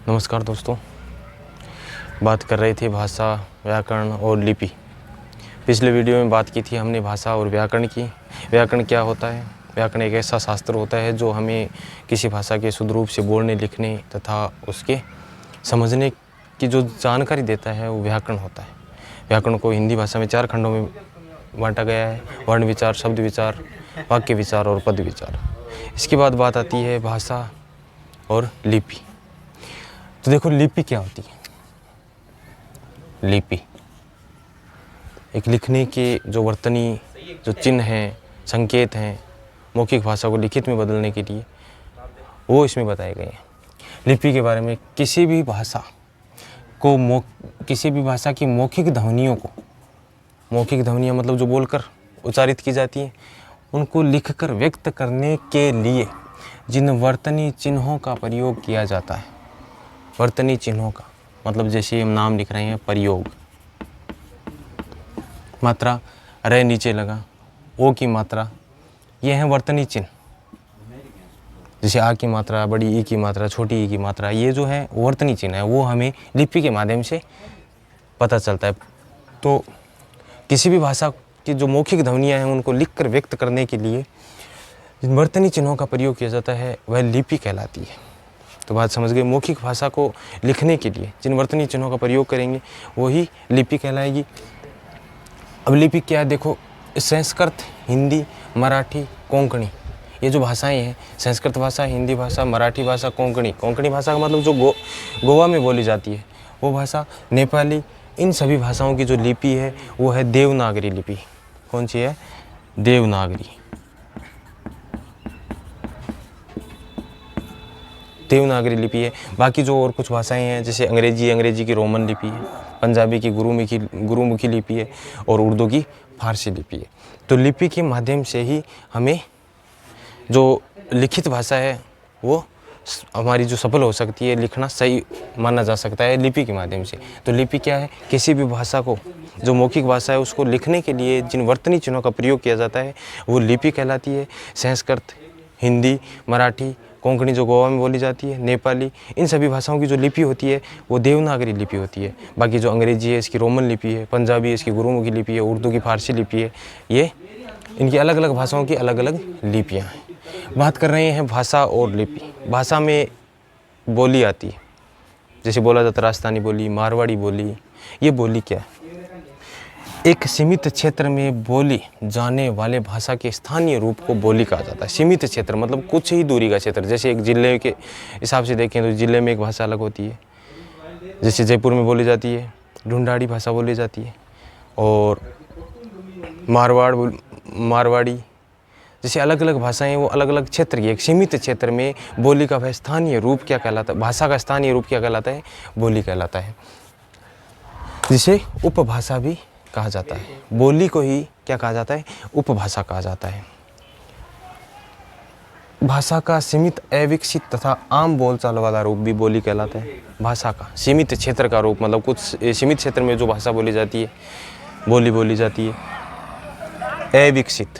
नमस्कार दोस्तों, बात कर रहे थे भाषा, व्याकरण और लिपि। पिछले वीडियो में बात की थी हमने भाषा और व्याकरण की। व्याकरण क्या होता है? व्याकरण एक ऐसा शास्त्र होता है जो हमें किसी भाषा के शुद्ध रूप से बोलने, लिखने तथा उसके समझने की जो जानकारी देता है वो व्याकरण होता है। व्याकरण को हिंदी भाषा में 4 खंडों में बांटा गया है: वर्ण विचार, शब्द विचार, वाक्य विचार और पद विचार। इसके बाद बात आती है भाषा और लिपि। तो देखो, लिपि क्या होती है? लिपि एक लिखने के जो वर्तनी जो चिन्ह हैं, संकेत हैं, मौखिक भाषा को लिखित में बदलने के लिए, वो इसमें बताए गए हैं। लिपि के बारे में किसी भी भाषा की मौखिक ध्वनियों को, मौखिक ध्वनियाँ मतलब जो बोलकर उच्चारित की जाती हैं, उनको लिखकर व्यक्त करने के लिए जिन वर्तनी चिन्हों का प्रयोग किया जाता है, वर्तनी चिन्हों का मतलब जैसे हम नाम लिख रहे हैं, प्रयोग, मात्रा रे नीचे लगा, ओ की मात्रा, ये हैं वर्तनी चिन्ह। जैसे आ की मात्रा, बड़ी ई की मात्रा, छोटी ई की मात्रा, ये जो है वर्तनी चिन्ह है, वो हमें लिपि के माध्यम से पता चलता है। तो किसी भी भाषा की जो मौखिक ध्वनियाँ हैं उनको लिखकर व्यक्त करने के लिए जिन वर्तनी चिन्हों का प्रयोग किया जाता है वह लिपि कहलाती है। तो बात समझ गए। मौखिक भाषा को लिखने के लिए जिन वर्तनी चिन्हों का प्रयोग करेंगे वही लिपि कहलाएगी। अब लिपि क्या है? देखो, संस्कृत, हिंदी, मराठी, कोंकणी, ये जो भाषाएं हैं, संस्कृत भाषा, हिंदी भाषा, मराठी भाषा, कोंकणी भाषा का मतलब जो गोवा में बोली जाती है वो भाषा, नेपाली, इन सभी भाषाओं की जो लिपि है वो है देवनागरी लिपि। कौन सी है? देवनागरी लिपि है। बाकी जो और कुछ भाषाएं हैं जैसे अंग्रेजी की रोमन लिपि है, पंजाबी की गुरुमुखी लिपि है और उर्दू की फारसी लिपि है। तो लिपि के माध्यम से ही हमें जो लिखित भाषा है वो हमारी जो सफल हो सकती है, लिखना सही माना जा सकता है लिपि के माध्यम से। तो लिपि क्या है? किसी भी भाषा को, जो मौखिक भाषा है उसको लिखने के लिए जिन वर्तनी चिन्हों का प्रयोग किया जाता है वो लिपि कहलाती है। संस्कृत, हिंदी, मराठी, कोंकणी जो गोवा में बोली जाती है, नेपाली, इन सभी भाषाओं की जो लिपि होती है वो देवनागरी लिपि होती है। बाकी जो अंग्रेजी है इसकी रोमन लिपि है, पंजाबी है इसकी गुरुमुखी लिपि है, उर्दू की फारसी लिपि है। ये इनकी अलग अलग भाषाओं की अलग अलग लिपियाँ हैं। बात कर रहे हैं भाषा और लिपि। भाषा में बोली आती है, जैसे बोला जाता है राजस्थानी बोली, मारवाड़ी बोली। ये बोली क्या है? एक सीमित क्षेत्र में बोली जाने वाले भाषा के स्थानीय रूप को बोली कहा जाता है। सीमित क्षेत्र मतलब कुछ ही दूरी का क्षेत्र। जैसे एक जिले के हिसाब से देखें तो जिले में एक भाषा अलग होती है। जैसे जयपुर में बोली जाती है ढूंढाड़ी भाषा बोली जाती है, और मारवाड़ी, जैसे अलग अलग भाषाएं वो अलग अलग क्षेत्र की, एक सीमित क्षेत्र में बोली का वह स्थानीय रूप क्या कहलाता है? भाषा का स्थानीय रूप क्या कहलाता है? बोली कहलाता है, जिसे उपभाषा भी कहा जाता है। बोली को ही क्या कहा जाता है? उपभाषा कहा जाता है। भाषा का सीमित, अविकसित तथा आम बोलचाल वाला रूप भी बोली कहलाता है। भाषा का सीमित क्षेत्र का रूप मतलब कुछ सीमित क्षेत्र में जो भाषा बोली जाती है, बोली बोली जाती है। अविकसित,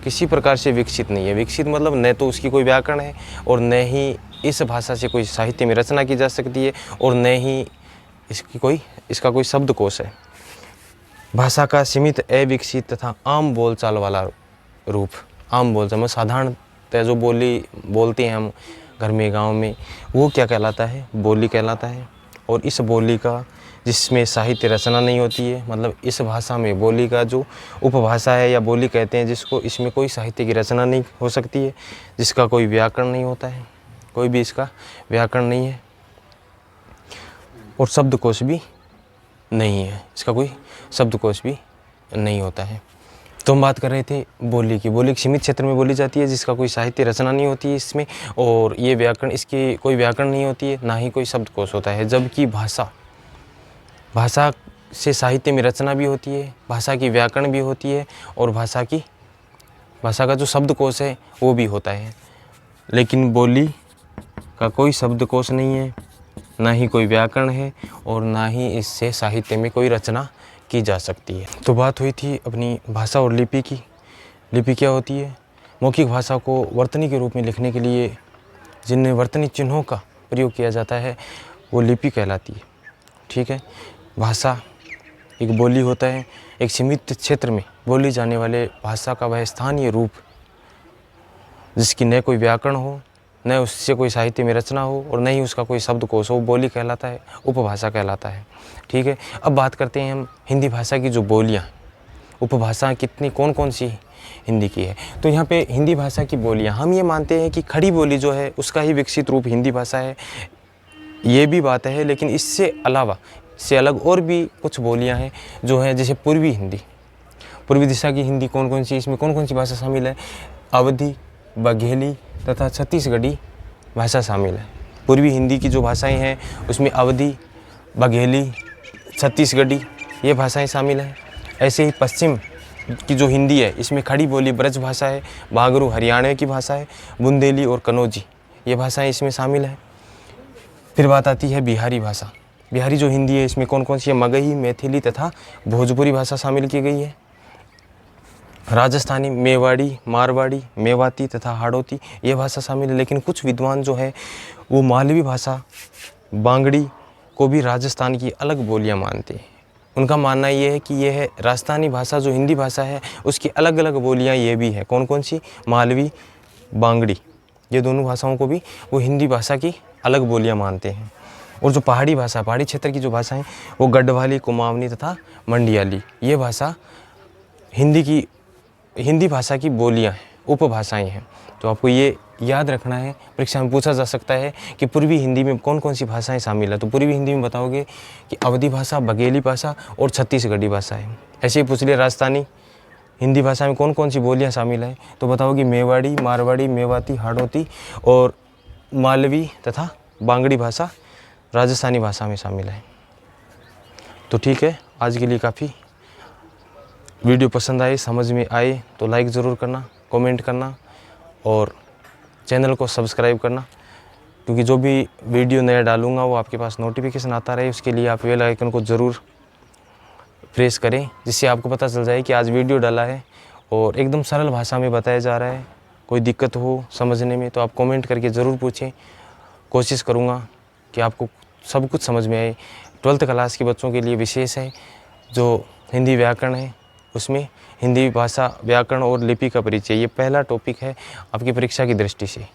किसी प्रकार से विकसित नहीं है। विकसित मतलब न तो उसकी कोई व्याकरण है और न ही इस भाषा से कोई साहित्य में रचना की जा सकती है और न ही इसका कोई शब्दकोश है। भाषा का सीमित, अविकसित तथा आम बोलचाल वाला रूप। आम बोलचाल में साधारणतः जो बोली बोलते हैं हम घर में, गांव में, वो क्या कहलाता है? बोली कहलाता है। और इस बोली का, जिसमें साहित्य रचना नहीं होती है, मतलब इस भाषा में बोली का जो उपभाषा है या बोली कहते हैं जिसको, इसमें कोई साहित्य की रचना नहीं हो सकती है, जिसका कोई व्याकरण नहीं होता है, कोई भी इसका व्याकरण नहीं है और शब्दकोश भी नहीं है, इसका कोई शब्दकोश भी नहीं होता है। तो हम बात कर रहे थे बोली की। बोली सीमित क्षेत्र में बोली जाती है जिसका कोई साहित्य रचना नहीं होती है इसमें, और ये व्याकरण, इसकी कोई व्याकरण नहीं होती है, ना ही कोई शब्दकोश होता है। जबकि भाषा से साहित्य में रचना भी होती है, भाषा की व्याकरण भी होती है और भाषा का जो शब्दकोश है वो भी होता है। लेकिन बोली का कोई शब्दकोश नहीं है, ना ही कोई व्याकरण है और ना ही इससे साहित्य में कोई रचना की जा सकती है। तो बात हुई थी अपनी भाषा और लिपि की। लिपि क्या होती है? मौखिक भाषा को वर्तनी के रूप में लिखने के लिए जिन वर्तनी चिन्हों का प्रयोग किया जाता है वो लिपि कहलाती है। ठीक है, भाषा एक बोली होता है, एक सीमित क्षेत्र में बोली जाने वाले भाषा का वह स्थानीय रूप जिसकी न कोई व्याकरण हो, न उससे कोई साहित्य में रचना हो और न ही उसका कोई शब्दकोश हो, बोली कहलाता है, उपभाषा कहलाता है। ठीक है, अब बात करते हैं हम हिंदी भाषा की जो बोलियाँ, उपभाषा कितनी कौन कौन सी हिंदी की है। तो यहाँ पे हिंदी भाषा की बोलियाँ हम ये मानते हैं कि खड़ी बोली जो है उसका ही विकसित रूप हिंदी भाषा है, ये भी बात है। लेकिन इससे अलावा, इससे अलग और भी कुछ बोलियाँ हैं जो हैं, जैसे पूर्वी हिंदी, पूर्वी दिशा की हिंदी कौन कौन सी, इसमें कौन कौन सी भाषा शामिल है? अवधी, बघेली तथा छत्तीसगढ़ी भाषा शामिल है। पूर्वी हिंदी की जो भाषाएं हैं उसमें अवधी, बघेली, छत्तीसगढ़ी ये भाषाएं शामिल हैं। ऐसे ही पश्चिम की जो हिंदी है इसमें खड़ी बोली ब्रज भाषा है, बागरू हरियाणा की भाषा है, बुंदेली और कनौजी ये भाषाएं इसमें शामिल है। फिर बात आती है बिहारी भाषा। बिहारी जो हिंदी है इसमें कौन कौन सी है? मगही, मैथिली तथा भोजपुरी भाषा शामिल की गई है। राजस्थानी, मेवाड़ी, मारवाड़ी, मेवाती तथा हाड़ौती ये भाषा शामिल है। लेकिन कुछ विद्वान जो है वो मालवी भाषा, बांगड़ी को भी राजस्थान की अलग बोलियां मानते हैं। उनका मानना ये है कि ये है राजस्थानी भाषा जो हिंदी भाषा है उसकी अलग अलग बोलियां ये भी है। कौन कौन सी? मालवी, बांगड़ी, ये दोनों भाषाओं को भी वो हिंदी भाषा की अलग बोलियां मानते हैं। और जो पहाड़ी भाषा, पहाड़ी क्षेत्र की जो भाषाएं वो गढ़वाली, कुमाऊनी तथा मंडियाली ये भाषा हिंदी भाषा की बोलियां हैं, उपभाषाएं हैं। तो आपको ये याद रखना है, परीक्षा में पूछा जा सकता है कि पूर्वी हिंदी में कौन कौन सी भाषाएं शामिल है। तो पूर्वी हिंदी में बताओगे कि अवधी भाषा, बघेली भाषा और छत्तीसगढ़ी भाषा है। ऐसे ही पूछ लिया राजस्थानी हिंदी भाषा में कौन कौन सी बोलियां शामिल है, तो बताओगे मेवाड़ी, मारवाड़ी, मेवाती, हाड़ौती और मालवी तथा बांगड़ी भाषा राजस्थानी भाषा में शामिल है। तो ठीक है, आज के लिए काफ़ी। वीडियो पसंद आए, समझ में आए तो लाइक ज़रूर करना, कमेंट करना और चैनल को सब्सक्राइब करना, क्योंकि जो भी वीडियो नया डालूंगा वो आपके पास नोटिफिकेशन आता रहे। उसके लिए आप बेल आइकन को ज़रूर प्रेस करें, जिससे आपको पता चल जाए कि आज वीडियो डाला है और एकदम सरल भाषा में बताया जा रहा है। कोई दिक्कत हो समझने में तो आप कमेंट करके ज़रूर पूछें। कोशिश करूँगा कि आपको सब कुछ समझ में आए। 12th क्लास के बच्चों के लिए विशेष है, जो हिंदी व्याकरण है उसमें हिंदी भाषा, व्याकरण और लिपि का परिचय, ये पहला टॉपिक है आपकी परीक्षा की दृष्टि से।